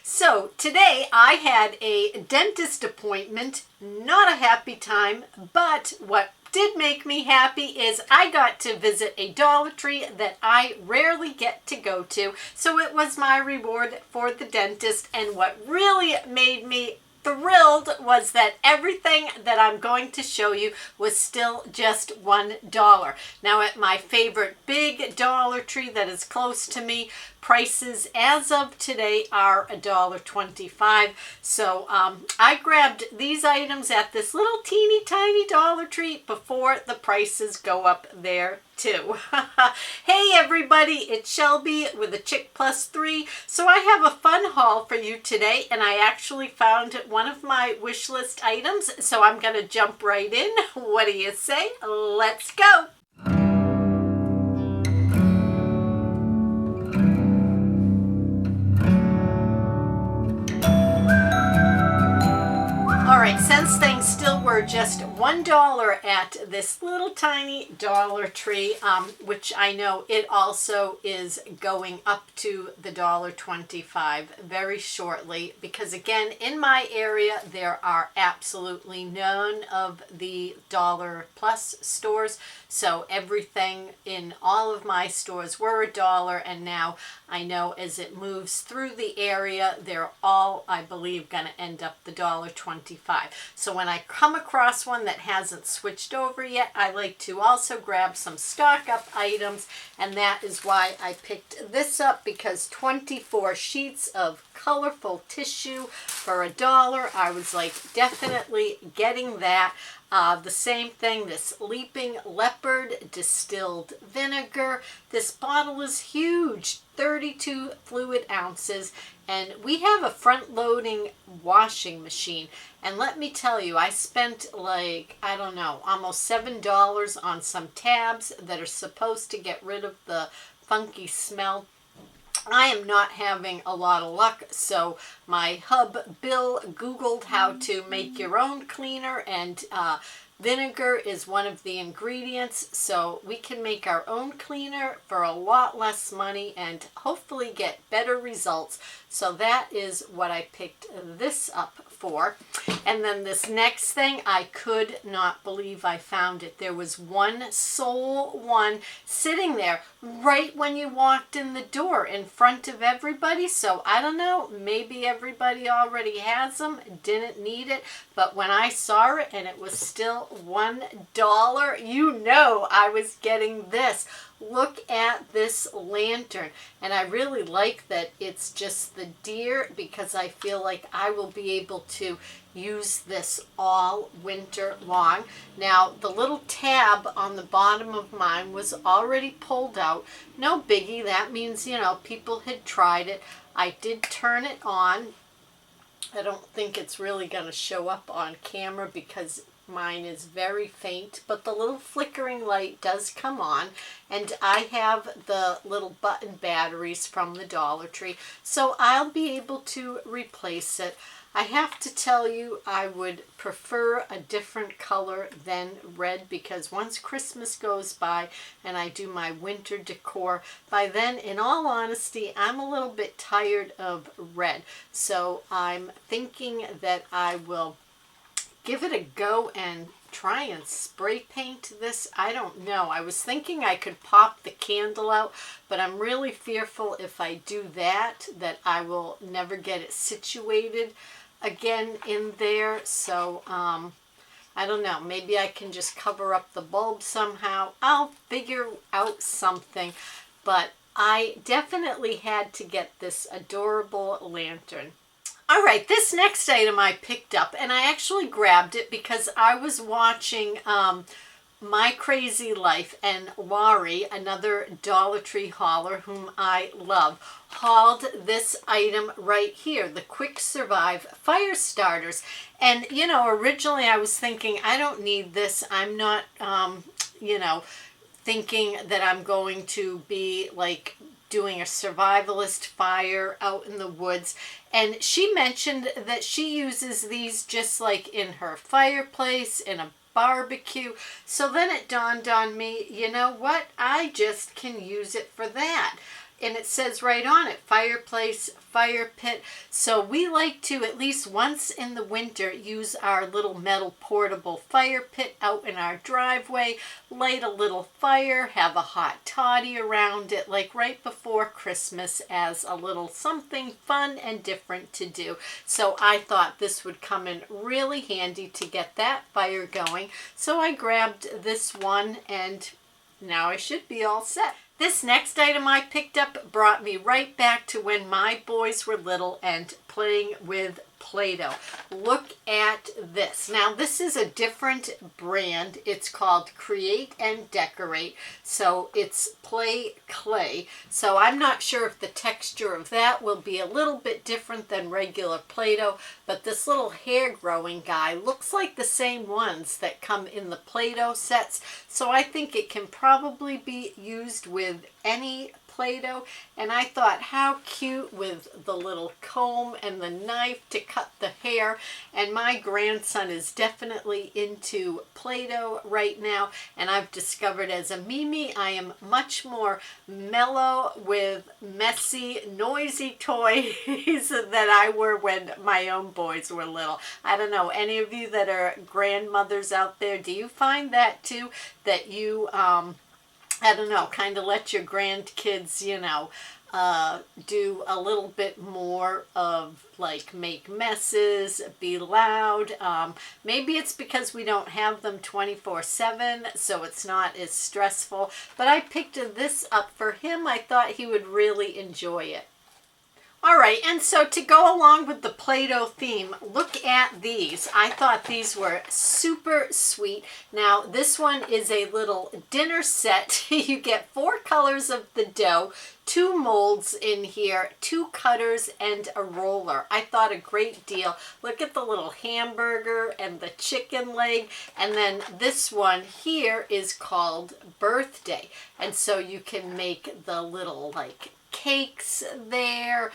So today I had a dentist appointment, not a happy time, but what did make me happy is I got to visit a Dollar Tree that I rarely get to go to. So it was my reward for the dentist, and what really made me thrilled was that everything that I'm going to show you was still just $1. Now at my favorite big Dollar Tree that is close to me, prices as of today are $1.25. So I grabbed these items at this little teeny tiny Dollar Tree before the prices go up there too. Hey everybody, it's Shelby with a Chick Plus 3. So I have a fun haul for you today, and I actually found one of my wish list items, so I'm going to jump right in. What do you say? Let's go. Alright, since things still were just $1 at this little tiny Dollar Tree, which I know it also is going up to the $1.25 very shortly, because again, in my area there are absolutely none of the Dollar Plus stores, so everything in all of my stores were $1, and now I know as it moves through the area, they're all, I believe, going to end up the $1.25. So when I come across one that hasn't switched over yet, I like to also grab some stock up items, and that is why I picked this up, because 24 sheets of colorful tissue for $1. I was like, definitely getting that. The same thing, this Leaping Leopard distilled vinegar. This bottle is huge, 32 fluid ounces, and we have a front-loading washing machine. And let me tell you, I spent like, I don't know, almost $7 on some tabs that are supposed to get rid of the funky smell. I am not having a lot of luck, so my hub Bill Googled how to make your own cleaner, and vinegar is one of the ingredients, so we can make our own cleaner for a lot less money and hopefully get better results. So that is what I picked this up for. And then this next thing, I could not believe I found it. There was one sole one sitting there right when you walked in the door in front of everybody. So I don't know, maybe everybody already has them, didn't need it, but when I saw it and it was still $1, you know I was getting this. Look at this lantern, and I really like that it's just the deer, because I feel like I will be able to use this all winter long. Now the little tab on the bottom of mine was already pulled out. No biggie, that means, you know, people had tried it. I did turn it on. I don't think it's really going to show up on camera because mine is very faint, but the little flickering light does come on, and I have the little button batteries from the Dollar Tree, so I'll be able to replace it. I have to tell you, I would prefer a different color than red, because once Christmas goes by and I do my winter decor, by then, in all honesty, I'm a little bit tired of red. So I'm thinking that I will give it a go and try and spray paint this. I don't know. I was thinking I could pop the candle out, but I'm really fearful if I do that I will never get it situated again in there. So I don't know. Maybe I can just cover up the bulb somehow. I'll figure out something, but I definitely had to get this adorable lantern. All right, this next item I picked up, and I actually grabbed it because I was watching My Crazy Life, and Laurie, another Dollar Tree hauler whom I love, hauled this item right here, the Quick Survive fire starters. And, you know, originally I was thinking, I don't need this. I'm not, you know, thinking that I'm going to be like doing a survivalist fire out in the woods. And she mentioned that she uses these just like in her fireplace, in a barbecue. So then it dawned on me, you know what? I just can use it for that. and it says right on it, fireplace, fire pit. So we like to, at least once in the winter, use our little metal portable fire pit out in our driveway, light a little fire, have a hot toddy around it, like right before Christmas, as a little something fun and different to do. So I thought this would come in really handy to get that fire going. So I grabbed this one, and now I should be all set. This next item I picked up brought me right back to when my boys were little and playing with Play-Doh. Look at this. Now this is a different brand. It's called Create and Decorate. So it's play clay. So I'm not sure if the texture of that will be a little bit different than regular Play-Doh, but this little hair growing guy looks like the same ones that come in the Play-Doh sets. So I think it can probably be used with any Play-Doh, and I thought how cute with the little comb and the knife to cut the hair. And my grandson is definitely into Play-Doh right now, and I've discovered as a Mimi I am much more mellow with messy, noisy toys than I were when my own boys were little. I don't know, any of you that are grandmothers out there, do you find that too, that you I don't know, kind of let your grandkids, you know, do a little bit more of like make messes, be loud. Maybe it's because we don't have them 24/7, so it's not as stressful. But I picked this up for him. I thought he would really enjoy it. All right, and so to go along with the Play-Doh theme, look at these. I thought these were super sweet. Now, this one is a little dinner set. You get 4 colors of the dough, 2 molds in here, 2 cutters, and a roller. I thought a great deal. Look at the little hamburger and the chicken leg. And then this one here is called Birthday. And so you can make the little like cakes there,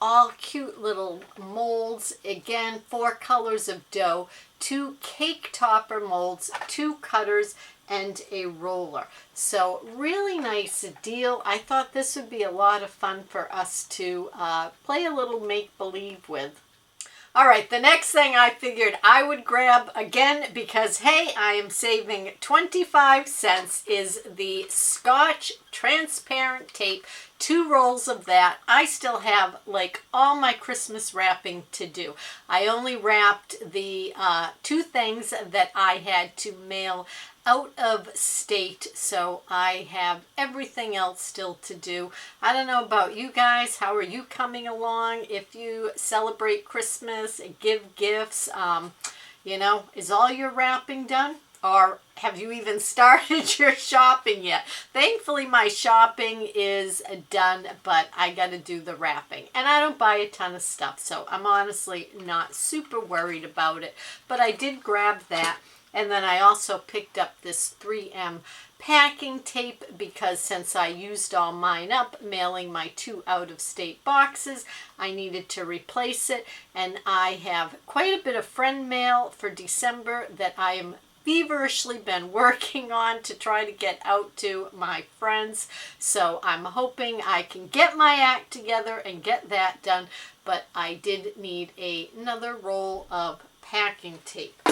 all cute little molds. Again, 4 colors of dough, 2 cake topper molds, 2 cutters, and a roller. So really nice deal. I thought this would be a lot of fun for us to play a little make-believe with. All right, the next thing I figured I would grab again, because hey, I am saving 25 cents, is the Scotch transparent tape. 2 rolls of that. I still have like all my Christmas wrapping to do. I only wrapped the 2 things that I had to mail out of state, so I have everything else still to do. I don't know about you guys. How are you coming along? If you celebrate Christmas and give gifts, you know, is all your wrapping done? Or have you even started your shopping yet? Thankfully, my shopping is done, but I got to do the wrapping. And I don't buy a ton of stuff, so I'm honestly not super worried about it. But I did grab that. And then I also picked up this 3M packing tape, because since I used all mine up mailing my 2 out-of-state boxes, I needed to replace it. And I have quite a bit of friend mail for December that I am feverishly been working on to try to get out to my friends. So I'm hoping I can get my act together and get that done. But I did need another roll of packing tape.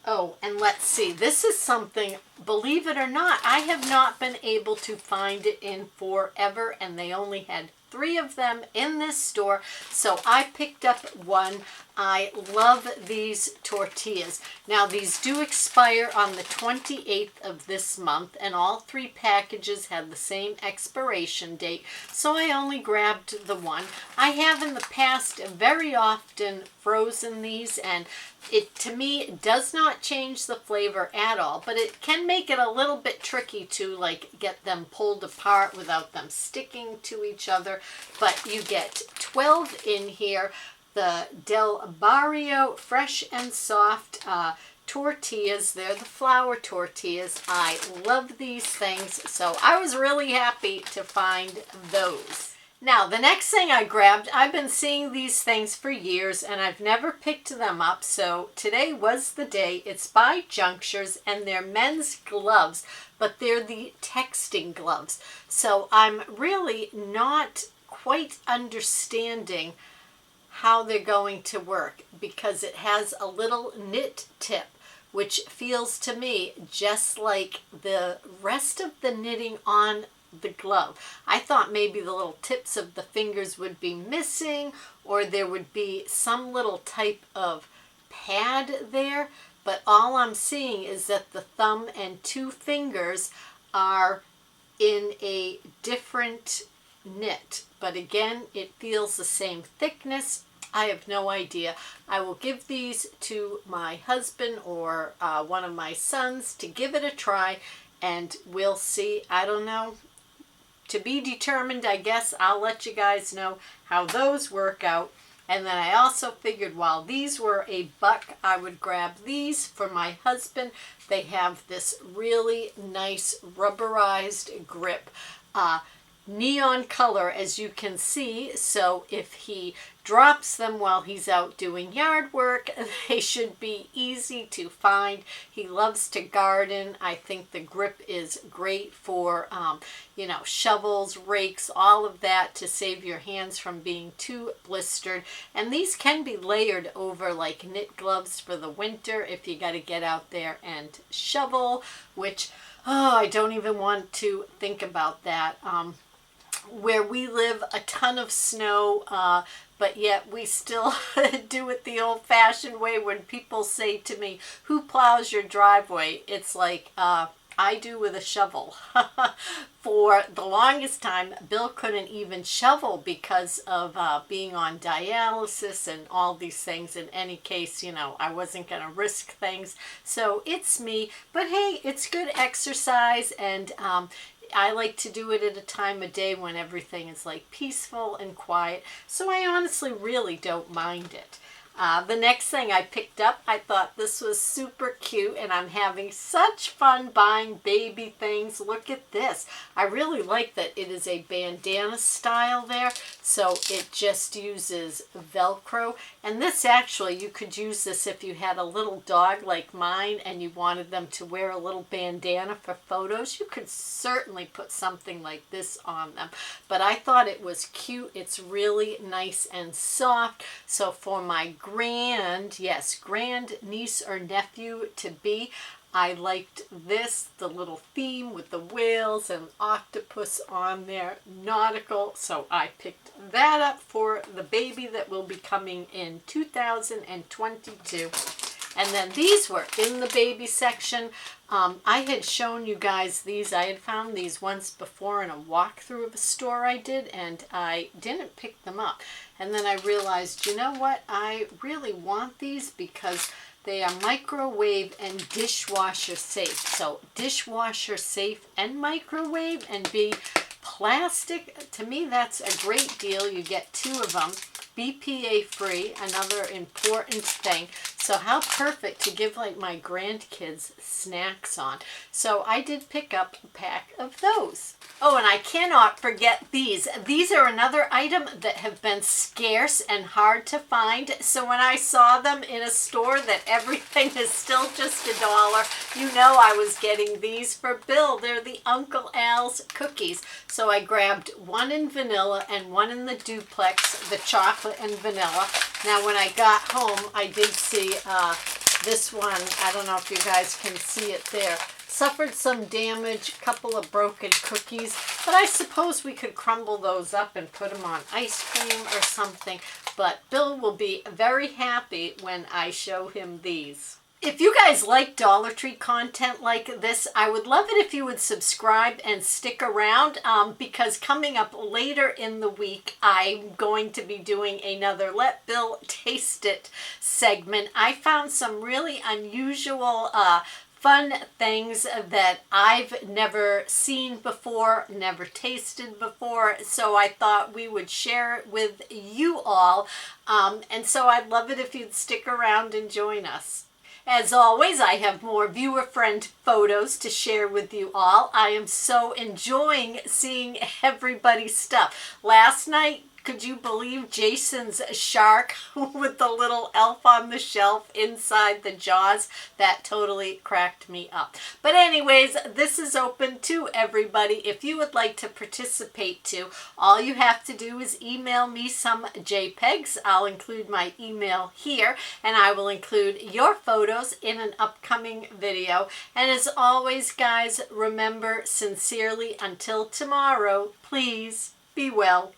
Oh, and let's see, this is something, believe it or not, I have not been able to find it in forever, and they only had 3 of them in this store, so I picked up one. I love these tortillas. Now, these do expire on the 28th of this month, and all 3 packages had the same expiration date, so I only grabbed the one. I have in the past very often frozen these, and it, to me, does not change the flavor at all, but it can make it a little bit tricky to like get them pulled apart without them sticking to each other. But you get 12 in here. The Del Barrio Fresh and Soft tortillas. They're the flour tortillas. I love these things, so I was really happy to find those. Now, the next thing I grabbed, I've been seeing these things for years and I've never picked them up, so today was the day. It's by Junctures and they're men's gloves, but they're the texting gloves. So I'm really not quite understanding how they're going to work because it has a little knit tip, which feels to me just like the rest of the knitting on the glove. I thought maybe the little tips of the fingers would be missing or there would be some little type of pad there, but all I'm seeing is that the thumb and two fingers are in a different knit, but again it feels the same thickness. I have no idea. I will give these to my husband or one of my sons to give it a try and we'll see. I don't know. To be determined, I guess. I'll let you guys know how those work out. And then I also figured while these were $1, I would grab these for my husband. They have this really nice rubberized grip. Neon color, as you can see, so if he drops them while he's out doing yard work, they should be easy to find. He loves to garden. I think the grip is great for, you know, shovels, rakes, all of that to save your hands from being too blistered. And these can be layered over like knit gloves for the winter if you got to get out there and shovel, which, oh, I don't even want to think about that. Where we live, a ton of snow, but yet we still do it the old-fashioned way. When people say to me, who plows your driveway? It's like, I do with a shovel. For the longest time, Bill couldn't even shovel because of being on dialysis and all these things. In any case, you know, I wasn't going to risk things. So it's me. But hey, it's good exercise, and I like to do it at a time of day when everything is like peaceful and quiet. So I honestly really don't mind it. The next thing I picked up, I thought this was super cute, and I'm having such fun buying baby things. Look at this. I really like that it is a bandana style there, so it just uses Velcro. And this actually, you could use this if you had a little dog like mine and you wanted them to wear a little bandana for photos. You could certainly put something like this on them. But I thought it was cute. It's really nice and soft. So for my grand niece or nephew to be, I liked this, the little theme with the whales and octopus on there, nautical. So I picked that up for the baby that will be coming in 2022. And then these were in the baby section. I had shown you guys these. I had found these once before in a walkthrough of a store I did, and I didn't pick them up. And then I realized, you know what? I really want these because they are microwave and dishwasher safe. So dishwasher safe and microwave, and be plastic. To me, that's a great deal. You get 2 of them. BPA free, another important thing. So how perfect to give like my grandkids snacks on. So I did pick up a pack of those. Oh, and I cannot forget these. These are another item that have been scarce and hard to find. So when I saw them in a store that everything is still just $1, you know I was getting these for Bill. They're the Uncle Al's cookies. So I grabbed one in vanilla and one in the duplex, the chocolate and vanilla. Now when I got home, I did see this one. I don't know if you guys can see it there. Suffered some damage, couple of broken cookies, but I suppose we could crumble those up and put them on ice cream or something. But Bill will be very happy when I show him these. If you guys like Dollar Tree content like this, I would love it if you would subscribe and stick around, because coming up later in the week, I'm going to be doing another Let Bill Taste It segment. I found some really unusual fun things that I've never seen before, never tasted before, so I thought we would share it with you all, and so I'd love it if you'd stick around and join us. As always, I have more viewer-friend photos to share with you all. I am so enjoying seeing everybody's stuff. Last night, could you believe Jason's shark with the little elf on the shelf inside the jaws? That totally cracked me up. But anyways, this is open to everybody. If you would like to participate too, all you have to do is email me some JPEGs. I'll include my email here, and I will include your photos in an upcoming video. And as always, guys, remember, sincerely, until tomorrow, please be well.